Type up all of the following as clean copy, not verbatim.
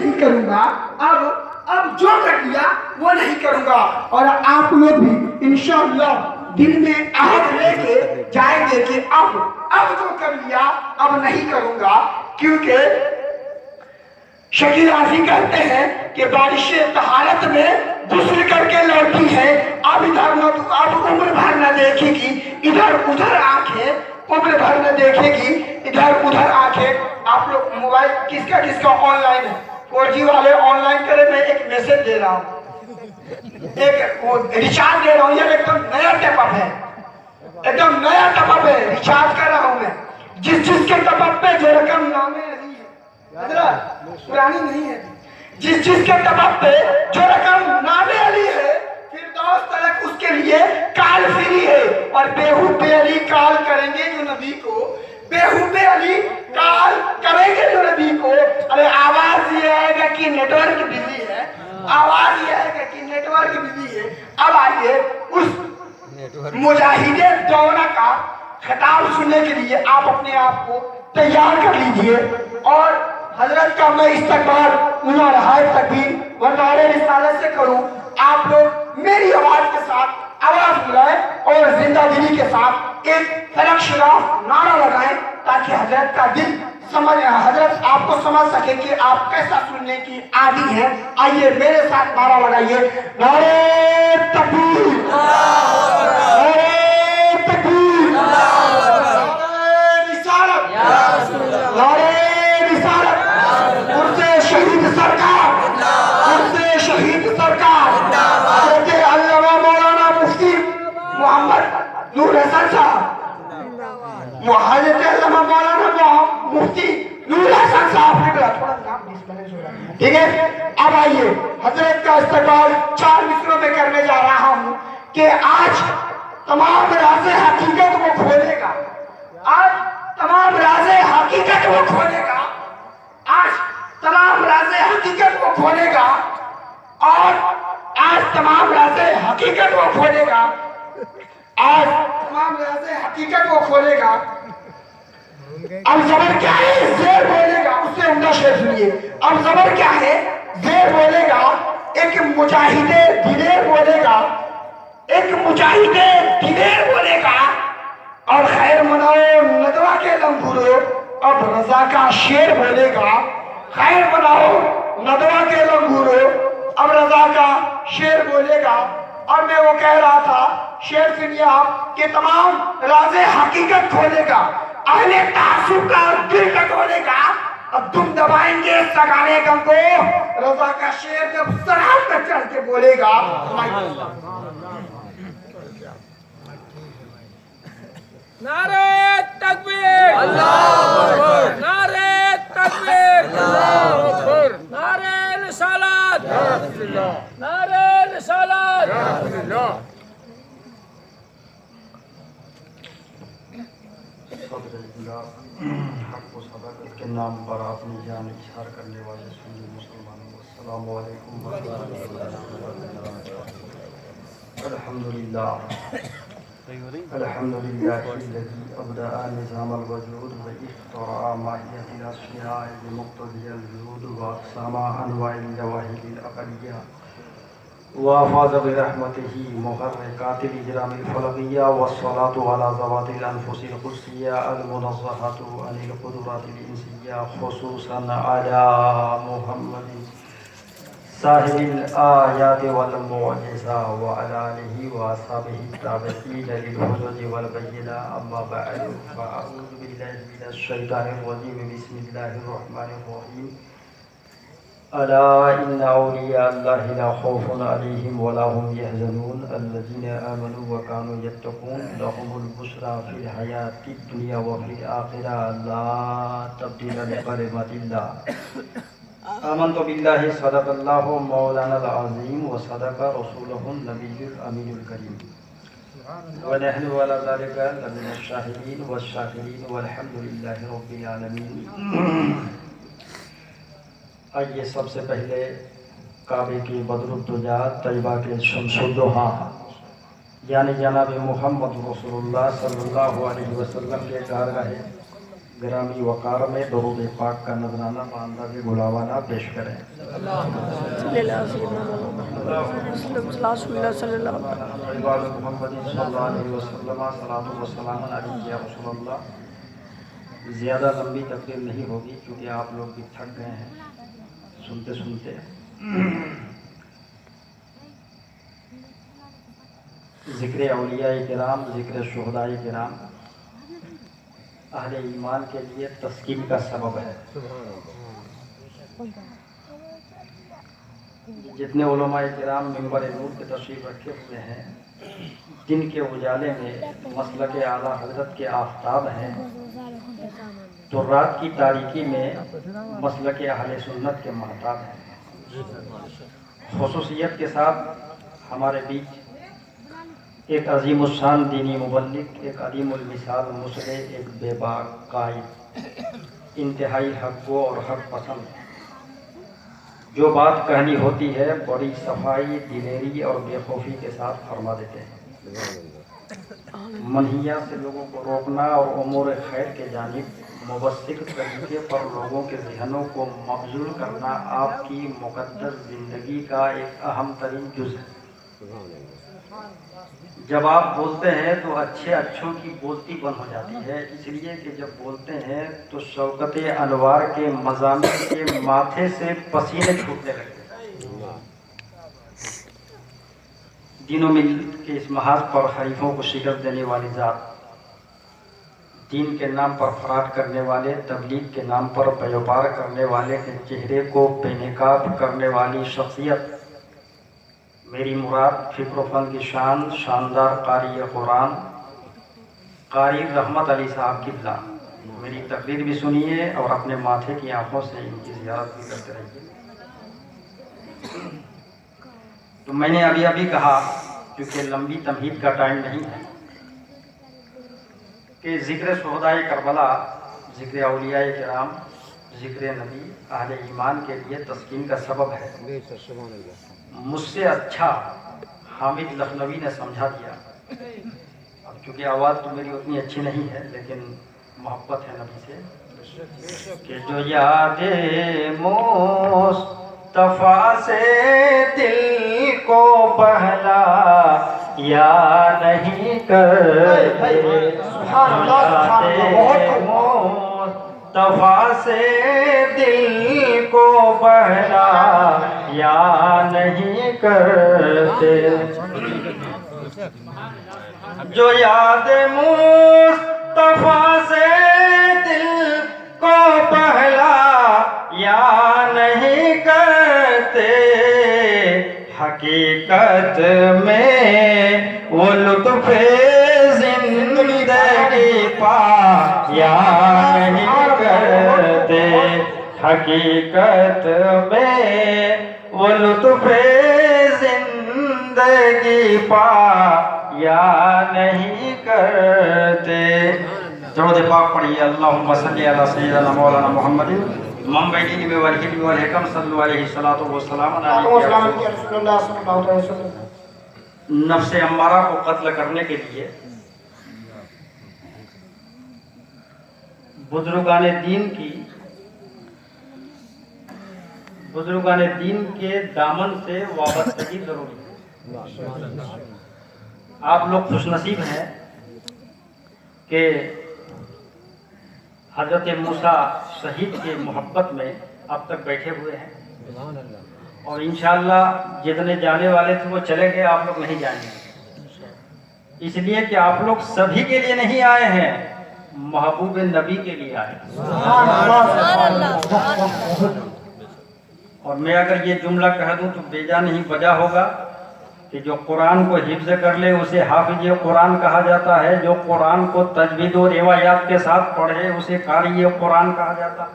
नहीं करूंगा, अब जो कर लिया वो नहीं करूंगा। और आप लोग भी इंशाअल्लाह दिल में आहद लेके जाएंगे कि अब जो कर लिया अब नहीं करूंगा। क्योंकि शकील आजी कहते हैं कि बारिश तहारत में गुस्ल करके लौटी है, अब इधर न अब उम्र भर न देखेगी, इधर उधर आंखें उम्र भर न देखेगी, इधर उधर आंखें। आप लोग मोबाइल किसका ऑनलाइन है? 4G वाले ऑनलाइन करे। मैं एक मैसेज दे रहा हूँ, एक रिचार्ज दे रहा हूँ। यार एकदम नया टपअप है, एकदम नया टपअप है, रिचार्ज कर रहा हूँ मैं। जिसके टपअप पे जो रकम नामे अली है, पुरानी नहीं है, जिसके टपअप पे जो रकम नामे अली है, फिर दोस्त तलक उसके लिए काल फ्री है। और बेहुबे अली काल करेंगे जो नबी को, बेहुबे अली काल करेंगे जो नबी को। अरे आवाज ये आएगा कि नेटवर्क बिजी है, आवाज ये आएगा कि नेटवर्क बिजी है। अब आइए उस मुजाहिदे दौरा का खिताब सुनने के लिए आप अपने आप को तैयार कर लीजिए। और हजरत का मैं इस्तकबाल मुनारहाए तकबीर व नारे रिसालत से करूं। आप लोग मेरी आवाज के साथ आवाज बुलाएं और जिंदादिली के साथ एक फलक शराफ नारा लगाएं, ताकि हजरत का दिल हजरत आपको समझ सके कि आप कैसा सुनने की आदी है। आइए मेरे साथ नारा लगाइए, नारे तकबीर, नारे तकबीर, नारे रिसालत, नारे रिसालत, मुर्शद शहीद सरकार, मुर्शद शहीद सरकार, हजरत अल्लामा मौलाना मुफ्ती मोहम्मद नूर हसन साहब, हजरत अल्लामा मौलाना मुफ्ती नूर हसन साहब ने थोड़ा नाम डिस्प्लेस हो रहा है, ठीक है। अब आइए हजरत का इस्तकबाल 4 मिसरों में करने जा रहा हूं कि आज तमाम राज़े हकीकत को खोलेगा, आज तमाम राज़े हकीकत को खोलेगा, आज तमाम राज़े हकीकत को खोलेगा, और आज तमाम राज़े हकीकत को खोलेगा, आज तमाम राज़े हकीकत को खोलेगा। अब जबर क्या है? ज़ेर बोलेगा, उससे उम्दा शेर सुनिए। अब जबर क्या है? ज़ेर बोलेगा, एक मुजाहिदे दिलेर बोलेगा, एक मुजाहिदे दिलेर बोलेगा, और खैर मनाओ नदवा के लंगूरो अब रजा का शेर बोलेगा। खैर मनाओ नदवा के लंगूरो अब रजा का शेर बोलेगा। और मैं वो कह रहा था, शेर सुनिए आप, कि तमाम राज़े हकीकत खोलेगा, अहले तासुब का दिल कटोलेगा, अब तुम दबाएंगे सगाने गम को, रजा का शेर जब सराब में चढ़ के बोलेगा। नारे तकबीर, अल्लाहू अकबर, नारे तकबीर, अल्लाहू अकबर, नारे रिसालत, या रसूलल्लाह, नारे रिसालत, या रसूलल्लाह। हक व सदाकत के नाम पर अपनी जान इज़हार करने वाले सुन्नी मुसलमानों को अस्सलामु अलैकुम व रहमतुल्लाह। अल्हम्दुलिल्लाह अल्हम्दुलिल्लाहिल्लज़ी अबदा निज़ामल वजूद व इख्तरा माहियतिल अश्याअ बिमुक़्तदियल वजूद व अक़सामा अनवाइल जवाहिरिल अक़लिय्या वाफ़ाज़ बिरहमतिही मुहर्रिकातिल इजरामिल फलकिय्या वस्सलातु अला ज़वातिल अनफुसिल क़ुद्सिय्या अल मुनज़्ज़हतु अनिल क़ुदरातिल इंसिय्या ख़ुसूसन अला मुहम्मदिन साहिबिल आयाति वल मुअजिज़ा व अला आलिहि व अस्हाबिही ताबिईन लिल हुज्जति वल बय्यिना अम्मा बअद फ़अऊज़ु बिल्लाहि मिनश शैतानिर रजीम बिस्मिल्लाहिर रहमानिर रहीम। अला इन्ना औलिया अल्लाहि ला खौफुन अलैहिम व ला हुम यहज़नून अल्लज़ीना आमनू व कानू यत्तक़ून लहुमुल बुश्रा फिल हयातिद दुनिया व फिल आखिरह ला तब्दीला लिकलिमातिल्लाह। आमन्तु बिल्लाहि सदक़ल्लाहु मौलानाल अज़ीम व सदक़ रसूलुहुन नबियुल अमीनुल करीम व नहनु अला ज़ालिका लमिनश शाहिदीन व शाकिरीन वल्हम्दुलिल्लाहि रब्बिल आलमीन। आइए सबसे पहले काबे के बदरुद्दुजा तैयबा के शम्सुद्दोहा यानी जनाब मोहम्मद रसूलुल्लाह सल्लल्लाहु अलैहि वसल्लम के कारगाह ग्रामी वकार में दरूद पाक का नजराना बांधा गुलावाना पेश करें। ज़्यादा लंबी तकरीर नहीं होगी क्योंकि आप लोग भी थक गए हैं सुनते सुनते। ज़िक्र औलिया किराम, ज़िक्र शुहदाए किराम अहले ईमान के लिए तस्कीन का सबब है। जितने उलमाए किराम मिंबर नूर के तशरीफ़ रखे हुए हैं, दिन के उजाले में मसलक आला हज़रत के आफ्ताब हैं, तो रात की तारीकी में मसलक अहले सुन्नत के महताब हैं। ख़ुसूसियत के साथ हमारे बीच एक अजीमुशान दीनी मुबल्लिग, एक अदीमुल मिसाल मुसले, एक बेबाक कायद, इंतहाई हक़ गो और हक़ पसंद, जो बात कहनी होती है बड़ी सफाई, दिलेरी और बेखौफी के साथ फरमा देते हैं। मनहिया से लोगों को रोकना और उमूर खैर के जानिब मुबस्सिर तरीके पर लोगों के ज़हनों को मबजूल करना आपकी मुक़द्दस ज़िंदगी का एक अहम तरीन जुज़ है। जब आप बोलते हैं तो अच्छे अच्छों की बोलती बंद हो जाती है, इसलिए कि जब बोलते हैं तो शौकत अनवार के मज़ामिन के माथे से पसीने छूटने लगते हैं। दीनों में के इस महाज पर हरीफों को शिकस्त देने वाली ज़ात, दीन के नाम पर फराड करने वाले, तबलीग के नाम पर व्यापार करने वाले के चेहरे को बेनकाब करने वाली शख्सियत, मेरी मुराद फ़िक्र-ओ-फ़न की शान, शानदार कारी कुरान कारी रहमत अली साहब किबला, मेरी तकरीर भी सुनिए और अपने माथे की आंखों से इनकी ज़ियारत भी करते रहिए। तो मैंने अभी अभी कहा, क्योंकि लंबी तमहीद का टाइम नहीं है, कि ज़िक्र शुहदाए करबला, ज़िक्र औलियाए किराम, ज़िक्र नबी अहले ईमान के लिए तस्कीन का सबब है। मुझसे अच्छा हामिद लखनवी ने समझा दिया। अब चूँकि आवाज़ तो मेरी उतनी अच्छी नहीं है, लेकिन मोहब्बत है नबी से, कि जो यादे मुस्तफ़ा से दिल को बहला या नहीं करते, मुस्तफ़ा से दिल को बहला या नहीं करते, जो याद मुस्तफ़ा से दिल को बहला या नहीं करते, हकीकत में वो लुत्फ़े ज़िंदगी पा या नहीं करते, हकीकत में वो लुत्फ़े ज़िंदगी पा या नहीं करते। दरूद पाक पढ़िए। अल्लाहुम्मा सल्ली अला सय्यिदना मौलाना मुहम्मदिन मम्बईनी में वल हिल्म वल हिकम सल्लल्लाहु अलैहि सलातो व सलाम नफ्स अम्मारा को कत्ल करने के लिए बुजुर्गान दीन के दामन से वाबस्तगी जरूरी है। आप लोग खुशनसीब हैं कि हजरत मूसा शहीद के मोहब्बत में अब तक बैठे हुए हैं, और इंशाअल्लाह जितने जाने वाले थे वो चले गए, आप लोग नहीं जाएंगे। इसलिए कि आप लोग सभी के लिए नहीं आए हैं, महबूब नबी के लिए आए। और मैं अगर ये जुमला कह दूं तो बेजा नहीं बजा होगा कि जो कुरान को हिफ्ज़ कर ले उसे हाफिज़ कुरान कहा जाता है, जो कुरान को तजवीद और रिवायात के साथ पढ़े उसे कारी कुरान कहा जाता है,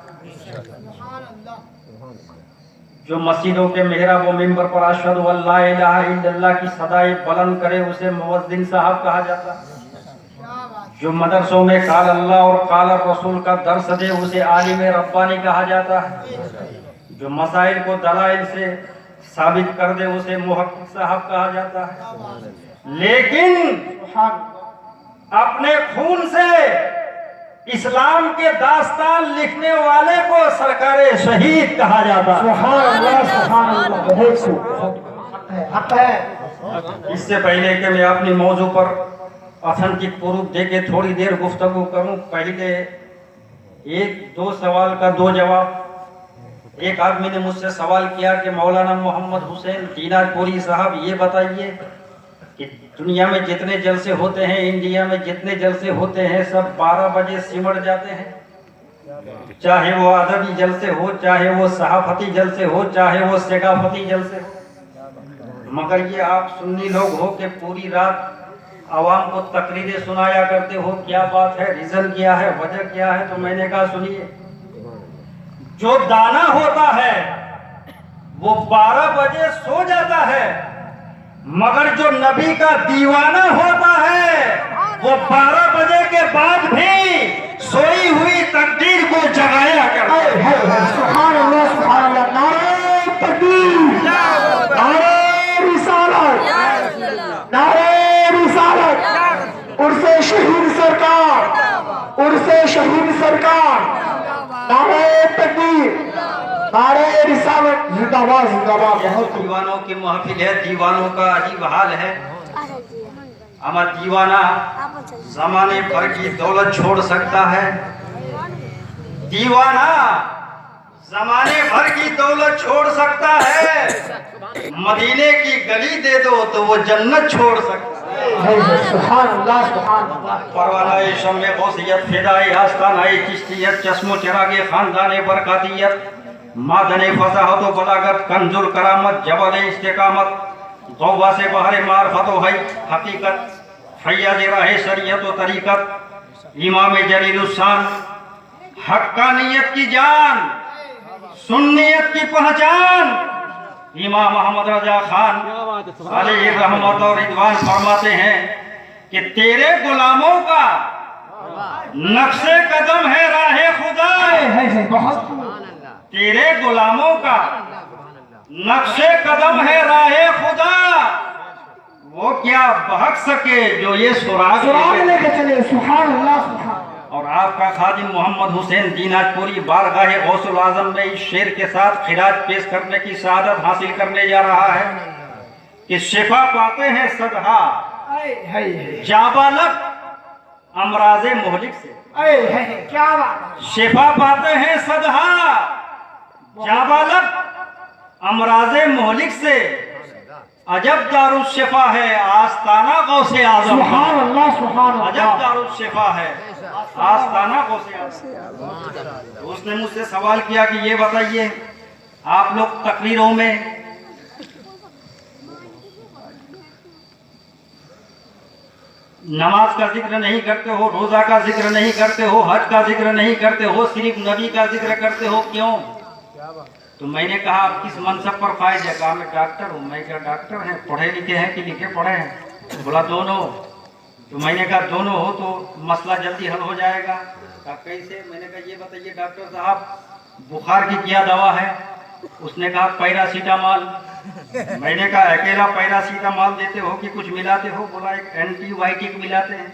जो मस्जिदों के मेहराब व मिंबर पर अशहदु अल्ला इलाहा इल्लल्लाह की सदाए बुलंद करे उसे मुअज्जिन साहब कहा जाता है, जो मदरसों में काल अल्लाह और काल रसूल का दर्स दे उसे आलिम रब्बानी कहा जाता है, जो मसाइल को दलाइल से साबित कर दे उसे मुहक्किक साहब कहा जाता है। लेकिन अपने खून से इस्लाम के दास्तान लिखने वाले को सरकारे शहीद कहा जाता है। सुभान अल्लाह, बहुत खूब, हक है। इससे पहले कि मैं अपनी मौजू पर ऑथेंटिक प्रूफ दे के थोड़ी देर गुफ्तगू करूं, पहले एक दो सवाल का दो जवाब। एक आदमी ने मुझसे सवाल किया कि मौलाना मोहम्मद हुसैन दीनाजपुरी साहब, ये बताइए कि दुनिया में जितने जलसे होते हैं, इंडिया में जितने जलसे होते हैं, सब 12 बजे सिमट जाते हैं, चाहे वो अदबी जलसे हो, चाहे वो सहाफती जलसे हो, चाहे वो सकाफती जलसे हो। मगर ये आप सुन्नी लोग हो कि पूरी रात आवाम को तकरीरें सुनाया करते हो, क्या बात है, रीजन क्या है, वजह क्या है? तो मैंने कहा सुनिए, जो दाना होता है वो 12 बजे सो जाता है, मगर जो नबी का दीवाना होता है वो 12 बजे के बाद भी सोई हुई तकदीर को जगाया करता है। सुभान अल्लाह, सुभान अल्लाह। नारे तकबीर, नारे रिसालत, नारे रिसालत, उर्से शहीद सरकार, उर्से शहीद सरकार, नारे तकबीर, नारे रिसालत, जिंदाबाद जिंदाबाद। बहुत दीवानों की महफिल है, दीवानों का अजीब हाल है। हमारा दीवाना जमाने भर की दौलत छोड़ सकता है, दीवाना जमाने भर की दौलत छोड़ सकता है, मदीने की गली दे दो तो वो जन्नत छोड़ सकता है। सुभान अल्लाह, सुभान अल्लाह। परवानाए शम्मे गौसियत, फिदाए आस्तानाए चिश्तियत, चश्मो चिरागे खानदाने बरकातियत, मादने फसाहत व बलागत, कंजुल करामत, जबल इस्तिकामत, गौबा से बहरे मारफत व हकीकत, फैयाज राहे शरीयत व तरीकत, इमाम जलीलुस्सान, हक्कानियत की जान, सुन्नियत की पहचान, इमाम मोहम्मद रजा खान अलैहि रहमत और रिदवान फरमाते हैं कि तेरे गुलामों का नक्शे कदम है राहे खुदा, बहुत तेरे गुलामों का नक्शे कदम है राहे खुदा, वो क्या बहक सके जो ये सुराग लेके चले। सुभान अल्लाह, सुभान। और आपका खादिम मोहम्मद हुसैन दीनाजपुरी बारगाह गौसुल आजम में इस शेर के साथ खिराज पेश करने की शहादत हासिल करने जा रहा है कि शिफा पाते हैं सदहा जाबालक अमराजे मोहलिक से, क्या बात। शिफा पाते हैं सदहा जाबालक अमराजे मोहलिक से, अजब दारुस शिफा है आस्ताना गौसे आजम, सुभान अल्लाह, सुभान अजब अल्लाह। दारुस शिफा है आस्ताना गौसे आजम। तो उसने मुझसे सवाल किया कि ये बताइए, आप लोग तकरीरों में नमाज का जिक्र नहीं करते हो, रोजा का जिक्र नहीं करते हो, हज का जिक्र नहीं करते हो, सिर्फ नबी का जिक्र करते हो, क्यों? तो मैंने कहा आप किस मनसब पर फायद है? कहा मैं डॉक्टर हूँ। मैं क्या डॉक्टर हैं, पढ़े लिखे हैं कि लिखे पढ़े हैं? बोला दोनों। तो मैंने कहा दोनों हो तो मसला जल्दी हल हो जाएगा। कहा कैसे? मैंने कहा ये बताइए डॉक्टर साहब बुखार की क्या दवा है? उसने कहा पैरासीटामॉल। मैंने कहा अकेला पैरासीटामॉल देते हो कि कुछ मिलाते हो? बोला एक एंटीबायोटिक मिलाते हैं।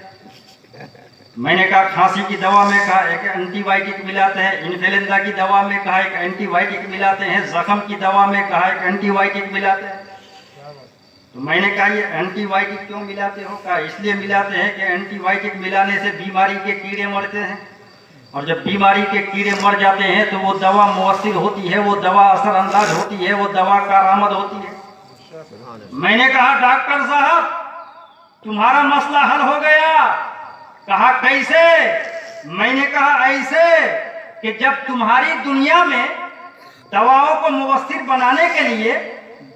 मैंने कहा खांसी की दवा में कहा एक एंटीबायोटिक मिलाते हैं, इन्फ्लुएंजा की दवा में कहा एक एंटीबायोटिक मिलाते हैं, जख्म की दवा में कहा एक एंटीबायोटिक मिलाते हैं। तो मैंने कहा ये एंटीबायोटिक क्यों मिलाते हो? कहा इसलिए मिलाते हैं कि एंटीबायोटिक मिलाने से बीमारी के कीड़े मरते हैं, और जब बीमारी के कीड़े मर जाते हैं तो वो दवा मुअस्सिर होती है, वो दवा असरअंदाज होती है, वो दवा कारआमद होती है। मैंने कहा डॉक्टर साहब तुम्हारा मसला हल हो गया। कहा कैसे? मैंने कहा ऐसे कि जब तुम्हारी दुनिया में दवाओं को मुअस्सिर बनाने के लिए,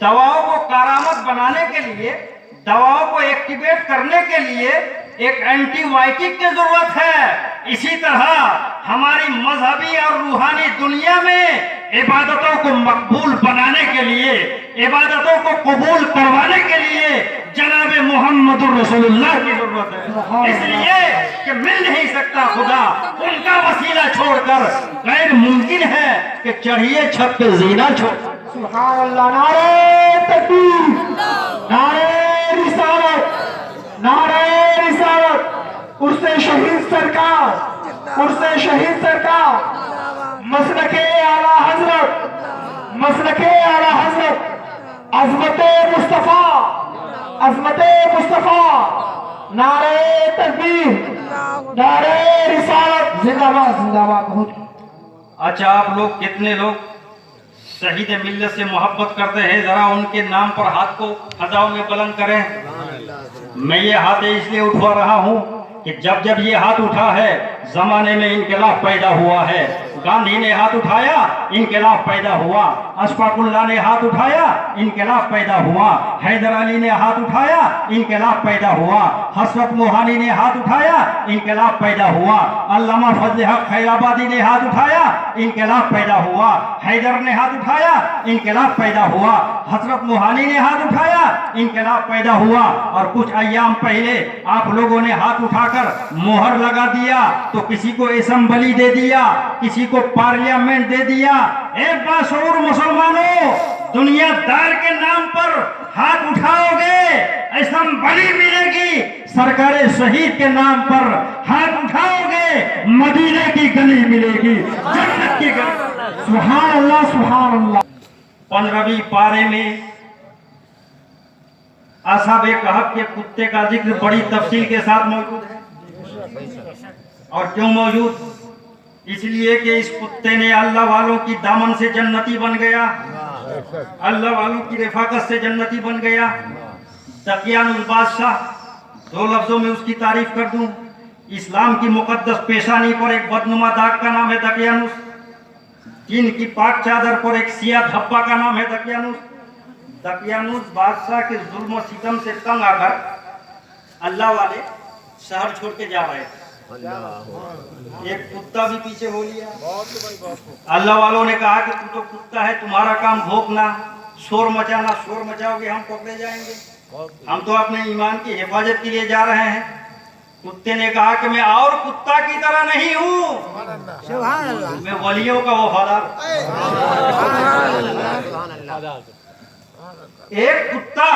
दवाओं को कारआमद बनाने के लिए, दवाओं को एक्टिवेट करने के लिए एक एंटीबायोटिक की जरूरत है, इसी तरह हमारी मजहबी और रूहानी दुनिया में इबादतों को मकबूल बनाने के लिए, इबादतों को कबूल करवाने के लिए जनाब मोहम्मद रसूलुल्लाह की जरूरत है। इसलिए कि मिल नहीं सकता खुदा, उनका वसीला छोड़कर गैर मुमकिन है कि चढ़िए छत पे जीना छोड़। सुभान अल्लाह। नारे तकबीर, नारे रिसालत, नारे रिसालत, उससे शहीद सरकार, उर्से शहीद सरकार, मसलके आला हजरत, मसलके आला हजरत, अजमते मुस्तफा, अजमते मुस्तफा, नारे तकबीर, नारे रिसालत, जिंदाबाद जिंदाबाद। बहुत अच्छा, आप लोग कितने लोग शहीद मिल्लत से मोहब्बत करते हैं? जरा उनके नाम पर हाथ को फजाओं में बुलंद करें। मैं ये हाथ इसलिए उठवा रहा हूँ कि जब जब ये हाथ उठा है जमाने में इनकलाब पैदा हुआ है। गांधी ने हाथ उठाया, इनकलाब पैदा हुआ। अशफाकुल्लाह ने हाथ उठाया, इनकलाब पैदा हुआ। हैदर अली ने हाथ उठाया, इनकलाब पैदा हुआ। हसरत मोहानी ने हाथ उठाया, इनकलाब पैदा हुआ। अल्लामा फजल हक खैराबादी ने हाथ उठाया, इनकलाब पैदा हुआ। हैदर ने हाथ उठाया, इनकलाब पैदा हुआ। हजरत मोहानी ने हाथ उठाया, इनकलाब पैदा हुआ। और कुछ अय्याम पहले आप लोगों ने हाथ उठाकर मोहर लगा दिया, तो किसी को असेंबली दे दिया, किसी को पार्लियामेंट दे दिया। एक बाशऊर मुसलमानों, दुनियादार के नाम पर हाथ उठाओगे, असेंबली मिलेगी। सरकारे शहीद के नाम पर हाथ उठाओगे, मदीने की गली मिलेगी, जन्नत की गली। सुभान अल्लाह, सुभान अल्लाह। 15वीं पारे में असहाबे कहफ के कुत्ते का जिक्र बड़ी तफसील के साथ मौजूद है। और क्यों मौजूद? इसलिए कि इस कुत्ते ने अल्लाह वालों की दामन से जन्नती बन गया, अल्लाह वालों की रफाकत से जन्नती बन गया। दकियानुस बादशाह, 2 लफ्जों में उसकी तारीफ कर दूं। इस्लाम की मुकद्दस पेशानी पर एक बदनुमा दाग का नाम है दकियानुस। चीन की पाक चादर पर एक सिया धब्बा का नाम है दकियानुस। दकियानुस बादशाह के जुल्म सितम से तंग आकर अल्लाह वाले शहर छोड़ के जा रहे थे। एक कुत्ता भी पीछे हो लिया। अल्लाह वालों ने कहा कि तू तो कुत्ता है, तुम्हारा काम भौंकना, शोर मचाना, शोर मचाओगे हम पकड़े जाएंगे, हम तो अपने ईमान की हिफाजत के लिए जा रहे हैं। कुत्ते ने कहा कि मैं और कुत्ता की तरह नहीं हूँ, मैं वलियों का वफादार। एक कुत्ता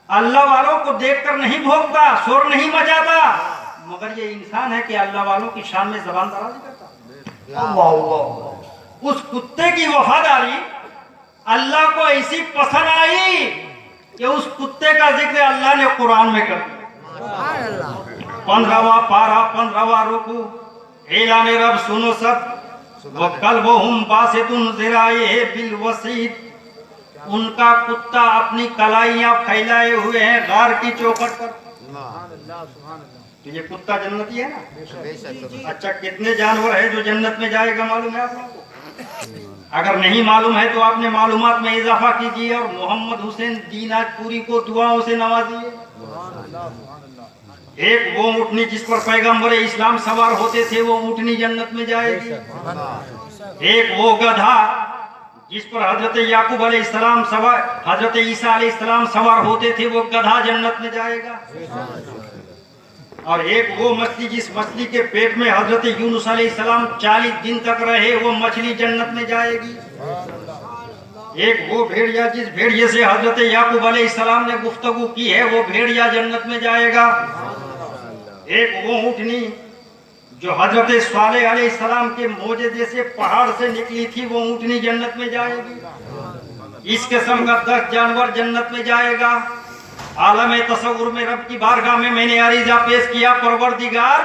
अल्लाह वालों को देखकर नहीं भौंकता, शोर नहीं मचाता, मगर ये इंसान है कि अल्लाह वालों की शान में ज़बान दराज़ी करता। उस कुत्ते की वफादारी अल्लाह को ऐसी पसंद आई कि उस कुत्ते का जिक्र अल्लाह ने कुरान में कर दिया। 15वां पारा, 15वां रुकू। ऐलान रब सुनो सब, वो कल्बुहुम बासितुन ज़िराइहि बिल वसीद। उनका कुत्ता अपनी कलाइयां फैलाए हुए हैं गार की चौखट पर। तो ये कुत्ता जन्नती है ना। अच्छा, कितने जानवर है जो जन्नत में जाएगा मालूम है आप लोगों को? अगर नहीं मालूम है तो आपने मालूमात में इजाफा कीजिए और मोहम्मद हुसैन दीनाज पूरी को दुआओं से नवाजिए। एक वो ऊँटनी जिस पर पैगंबर इस्लाम सवार होते थे, वो ऊँटनी जन्नत में जाएगी। एक वो गधा जिस पर हजरत याकूब अलैहिस्सलाम सवार, हजरत ईसा अलैहिस्सलाम सवार होते थे, वो गधा जन्नत में जाएगा। और एक वो मछली जिस मछली के पेट में हजरत यूनुस अलैहिस्सलाम 40 दिन तक रहे, वो मछली जन्नत में जाएगी। एक वो भेड़िया जिस भेड़िए से हजरत याकूब अलैहिस्सलाम ने गुफ्तगू की है, वो भेड़िया जन्नत में जाएगा। एक वो ऊँटनी जो हजरत सालेह अलैहिस्सलाम के मोजज़े से पहाड़ से निकली थी, वो ऊँटनी जन्नत में जाएगी। इस किस्म का 10 जानवर जन्नत में जाएगा। आलम तसव्वुर में रब की बारगाह में मैंने अरीजा पेश किया, परवरदिगार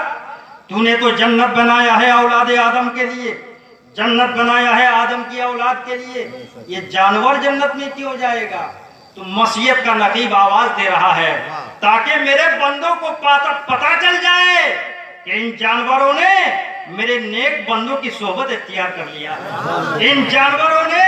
तूने तो जन्नत बनाया है औलाद आदम के लिए, जन्नत बनाया है आदम की औलाद के लिए, ये जानवर जन्नत में क्यों जाएगा? तो मसीहत का नकीब आवाज दे रहा है ताकि मेरे बंदों को पता चल जाए कि इन जानवरों ने मेरे नेक बंदों की सोहबत इख्तियार कर लिया, इन जानवरों ने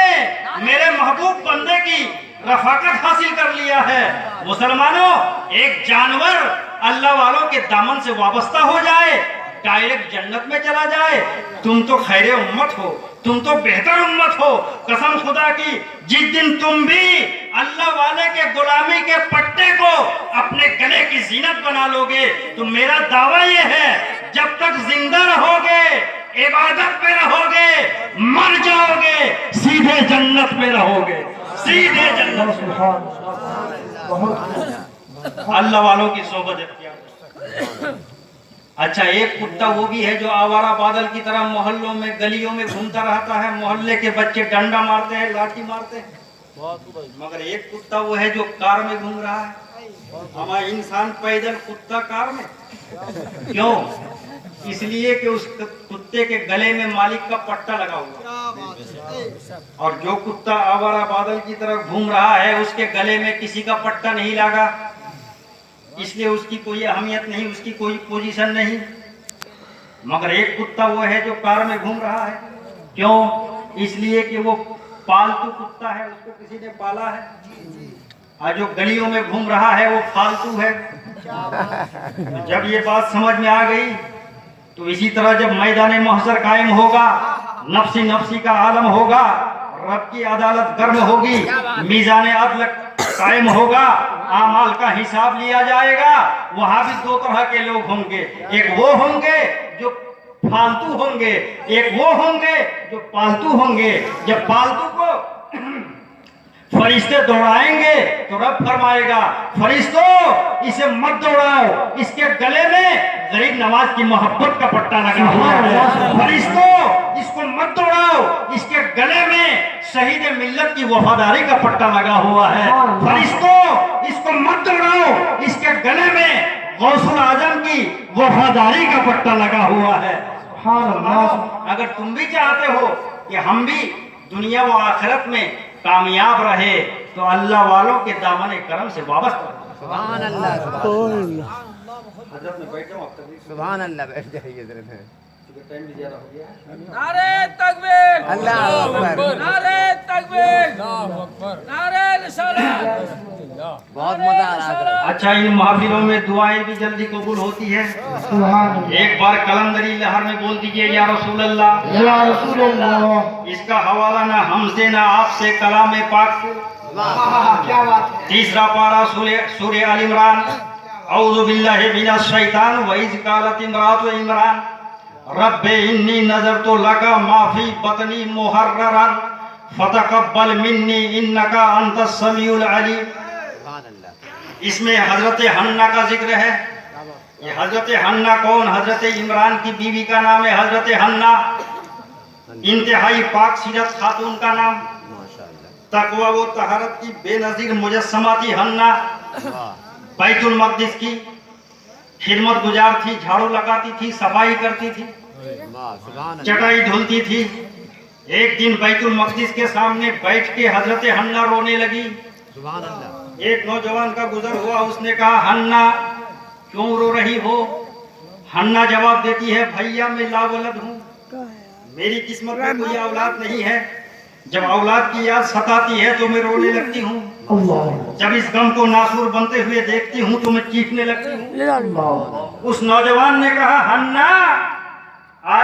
मेरे महबूब बंदे की रफाकत हासिल कर लिया है। मुसलमानों, एक जानवर अल्लाह वालों के दामन से वाबस्ता हो जाए, डायरेक्ट जन्नत में चला जाए। तुम तो खैरे उम्मत हो, तुम तो बेहतर उम्मत हो। कसम खुदा की, जिस दिन तुम भी अल्लाह वाले के गुलामी के पट्टे को अपने गले की जीनत बना लोगे, तो मेरा दावा ये है, जब तक जिंदा रहोगे, इबादत पे रहोगे, मर जाओगे, सीधे जन्नत में रहोगे, सीधे जन्नत में। अल्लाह वालों की सोबत इख्तियार। अच्छा, एक कुत्ता वो भी है जो आवारा बादल की तरह मोहल्लों में गलियों में घूमता रहता है। मोहल्ले के बच्चे डंडा मारते हैं, लाठी मारते हैं, मगर एक कुत्ता वो है जो कार में घूम रहा है। हमारा इंसान पैदल, कुत्ता कार में। क्यों? इसलिए कि उस कुत्ते के गले में मालिक का पट्टा लगा हुआ, और जो कुत्ता आवारा बादल की तरह घूम रहा है उसके गले में किसी का पट्टा नहीं लगा, इसलिए उसकी कोई अहमियत नहीं, उसकी कोई पोजीशन नहीं। मगर एक कुत्ता वो है जो कार में घूम रहा है। क्यों? इसलिए कि वो पालतू कुत्ता है, उसको किसी ने पाला है, और जो गलियों में घूम रहा है वो फालतू है। जब ये बात समझ में आ गई तो इसी तरह जब मैदान महशर कायम होगा, नफ्सी नफ्सी का आलम होगा, रब की अदालत गर्म होगी, मीज़ान अदल कायम होगा, आमाल का हिसाब लिया जाएगा, वहां भी दो तरह के लोग होंगे। एक वो होंगे जो फालतू होंगे, एक वो होंगे जो पालतू होंगे। जब पालतू को फरिश्ते दौड़ाएंगे तो रब फरमाएगा, फरिश्तों इसे मत दौड़ाओ, इसके गले में गरीब नवाज की मोहब्बत का पट्टा लगा हुआ है। फरिश्तों इसको मत दौड़ाओ, इसके गले में शहीद मिल्लत की वफादारी का पट्टा लगा हुआ है। फरिश्तों इसको मत दौड़ाओ, इसके गले में गौसुल आजम की वफादारी का पट्टा लगा हुआ है। अगर तुम भी चाहते हो कि हम भी दुनिया व आखिरत में कामयाब रहे तो अल्लाह वालों के दामन करम से वाबस्ता। सुभान अल्लाह, हजरत में बैठे हो, सुभान अल्लाह, बैठ जाइए इधर में। टाइम भी ज्यादा हो गया। नारे तकबीर, अल्लाह अकबर, नारे तकबीर, नारे रिसालत। बहुत मजा आ रहा है। अच्छा, इन महफिलों में दुआएं भी जल्दी कबूल होती है। एक बार कलंदरी लहर में बोल दीजिए, या रसूल अल्लाह, या रसूल अल्लाह। इसका हवाला ना हमसे ना आपसे, कलाम पाक से। क्या बात है। तीसरा पारा सूरह आल इमरान, औज़ु बिल्लाहि मिनश शैतान व इज़ क़ालत इमरातु इमरान रब्बे इन्नी नज़रतु लका माफी बतनी मुहर्ररन फतक़ब्बल मिन्नी इन्नका अंतस समीउल अलीम। सुभान अल्लाह। इसमें हजरत हन्ना का जिक्र है। ये हजरत हन्ना कौन? हजरत इमरान की बीवी का नाम है हजरत हन्ना, इंतहाई पाक सीरत खातून का नाम, माशाअल्लाह। तकवा व तहरत की बेनजीर मुजस्समा थी हन्ना। बैतुल मक़दिस की खिदमत गुजार थी, झाड़ू लगाती थी, सफाई करती थी, सुभान अल्लाह। चटाई धुलती थी। एक दिन बैतुल मक़दिस के सामने बैठ के हजरत हन्ना रोने लगी। सुभान अल्लाह। एक नौजवान का गुजर हुआ, उसने कहा, हन्ना क्यों रो रही हो? हन्ना जवाब देती है, भैया मैं लावलद हूँ, मेरी किस्मत में कोई औलाद नहीं है। जब औलाद की याद सताती है तो मैं रोने लगती हूँ, जब इस गम को नासूर बनते हुए देखती हूँ तो मैं चीखने लगती हूँ। उस नौजवान ने कहा, हन्ना